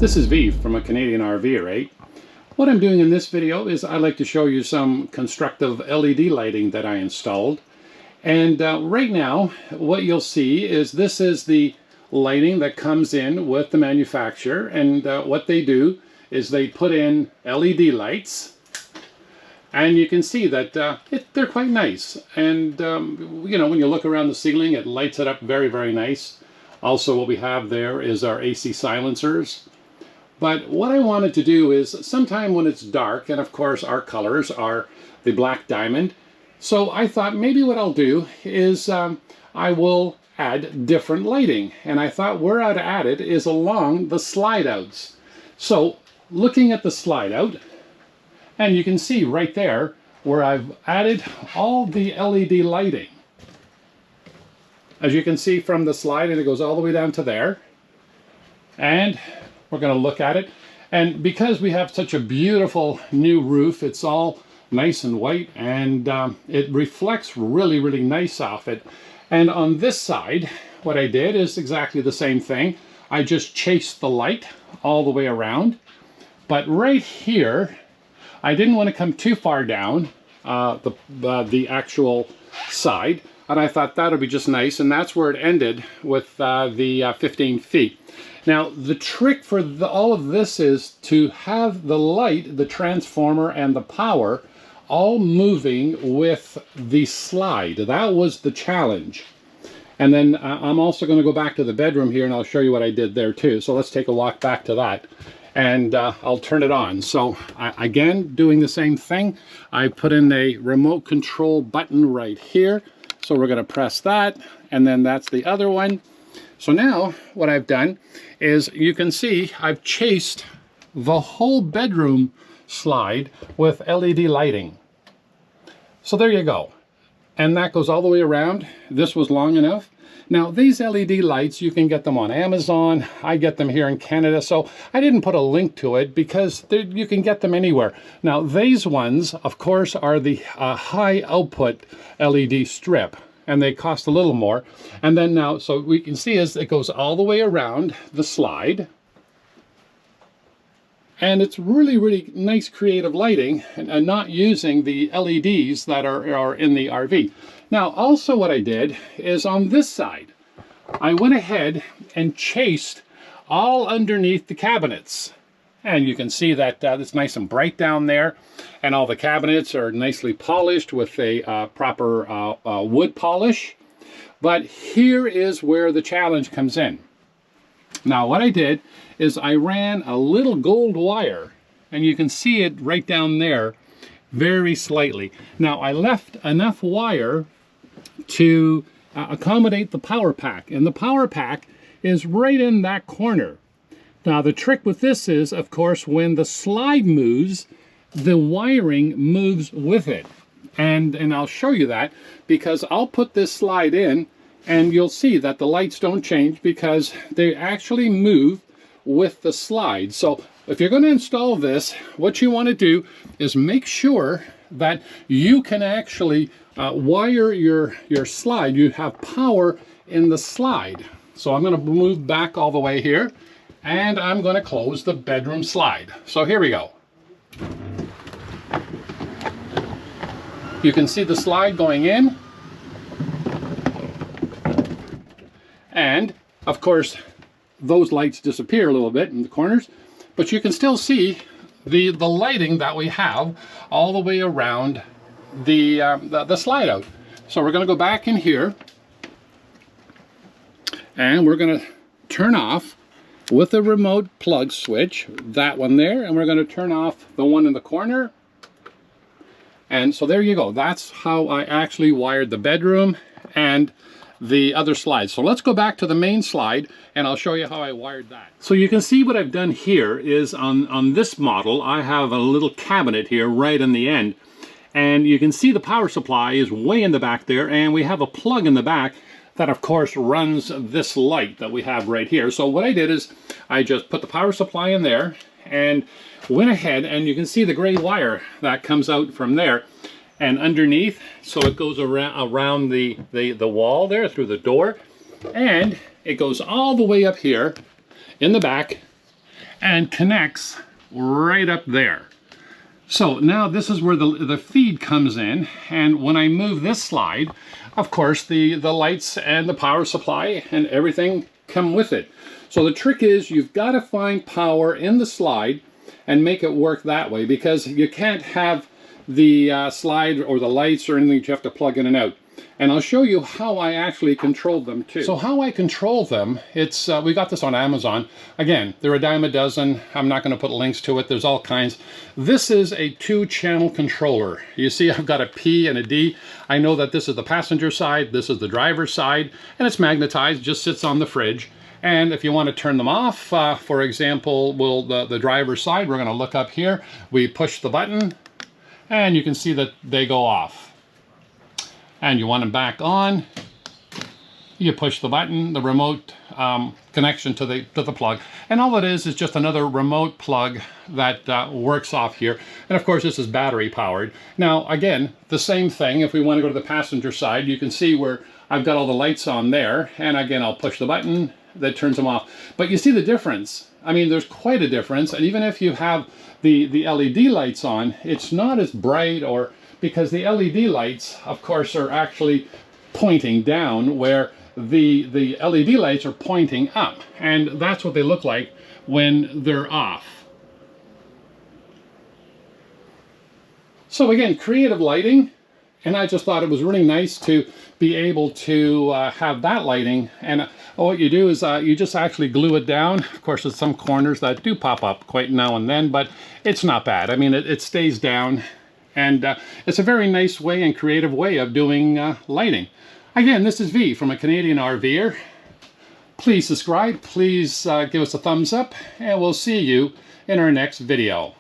This is V from a Canadian RV, right? What I'm doing in this video is I'd like to show you some constructive LED lighting that I installed. And right now, what you'll see is this is the lighting that comes in with the manufacturer. And what they do is they put in LED lights. And you can see that they're quite nice. And, you know, when you look around the ceiling, it lights it up very, very nice. Also, what we have there is our AC silencers. But what I wanted to do is sometime when it's dark, and of course our colors are the black diamond, so I thought maybe what I'll do is I will add different lighting. And I thought where I'd add it is along the slide outs. So looking at the slide out, and you can see right there where I've added all the LED lighting. As you can see from the slide, and it goes all the way down to there. And we're going to look at it. And because we have such a beautiful new roof, it's all nice and white, and it reflects really, really nice off it. And on this side, what I did is exactly the same thing. I just chased the light all the way around. But right here, I didn't want to come too far down the actual side. And I thought that would be just nice, and that's where it ended with the 15 feet. Now, the trick for all of this is to have the light, the transformer, and the power all moving with the slide. That was the challenge. And then I'm also going to go back to the bedroom here, and I'll show you what I did there too. So let's take a walk back to that. And I'll turn it on. So again, doing the same thing. I put in a remote control button right here. So we're going to press that, and then that's the other one. So now what I've done is you can see I've chased the whole bedroom slide with LED lighting. So there you go. And that goes all the way around. This was long enough. Now these LED lights, you can get them on Amazon. I get them here in Canada. So I didn't put a link to it because you can get them anywhere. Now these ones, of course, are the high output LED strip. And they cost a little more. And then now, so we can see as it goes all the way around the slide. And it's really, really nice creative lighting, and not using the LEDs that are in the RV. Now, also what I did is on this side, I went ahead and chased all underneath the cabinets. And you can see that it's nice and bright down there. And all the cabinets are nicely polished with a proper wood polish. But here is where the challenge comes in. Now what I did is I ran a little gold wire, and you can see it right down there very slightly. Now I left enough wire to accommodate the power pack, and the power pack is right in that corner. Now the trick with this is, of course, when the slide moves, the wiring moves with it. And I'll show you that, because I'll put this slide in and you'll see that the lights don't change because they actually move with the slide. So if you're going to install this, what you want to do is make sure that you can actually wire your slide. You have power in the slide. So I'm going to move back all the way here, and I'm going to close the bedroom slide. So here we go. You can see the slide going in. And, of course, those lights disappear a little bit in the corners. But you can still see the lighting that we have all the way around the slide out. So we're going to go back in here. And we're going to turn off with a remote plug switch, that one there, and we're going to turn off the one in the corner. And so there you go. That's how I actually wired the bedroom and the other slides. So let's go back to the main slide, and I'll show you how I wired that. So you can see what I've done here is on this model, I have a little cabinet here right in the end. And you can see the power supply is way in the back there, and we have a plug in the back that of course runs this light that we have right here. So what I did is I just put the power supply in there and went ahead, and you can see the gray wire that comes out from there and underneath, so it goes around the wall there through the door, and it goes all the way up here in the back, and connects right up there. So now this is where the feed comes in, and when I move this slide, of course the lights and the power supply and everything come with it. So the trick is you've got to find power in the slide and make it work that way, because you can't have the slide or the lights or anything that you have to plug in and out. And I'll show you how I actually controlled them too. So how I control them, it's we got this on Amazon. Again, they're a dime a dozen. I'm not going to put links to it. There's all kinds. This is a 2-channel controller. You see I've got a P and a D. I know that this is the passenger side, this is the driver's side, and it's magnetized, just sits on the fridge. And if you want to turn them off, for example, the driver's side, we're going to look up here. We push the button, and you can see that they go off. And you want them back on, you push the button, the remote connection to the plug. And all it is just another remote plug that works off here. And of course, this is battery powered. Now, again, the same thing. If we want to go to the passenger side, you can see where I've got all the lights on there. And again, I'll push the button that turns them off. But you see the difference. I mean, there's quite a difference. And even if you have the LED lights on, it's not as bright, or because the LED lights, of course, are actually pointing down, where the LED lights are pointing up. And that's what they look like when they're off. So again, creative lighting. And I just thought it was really nice to be able to have that lighting. And what you do is you just actually glue it down. Of course, there's some corners that do pop up quite now and then, but it's not bad. I mean, it stays down. And it's a very nice way and creative way of doing lighting. Again, this is V from A Canadian RVer. Please subscribe, please give us a thumbs up, and we'll see you in our next video.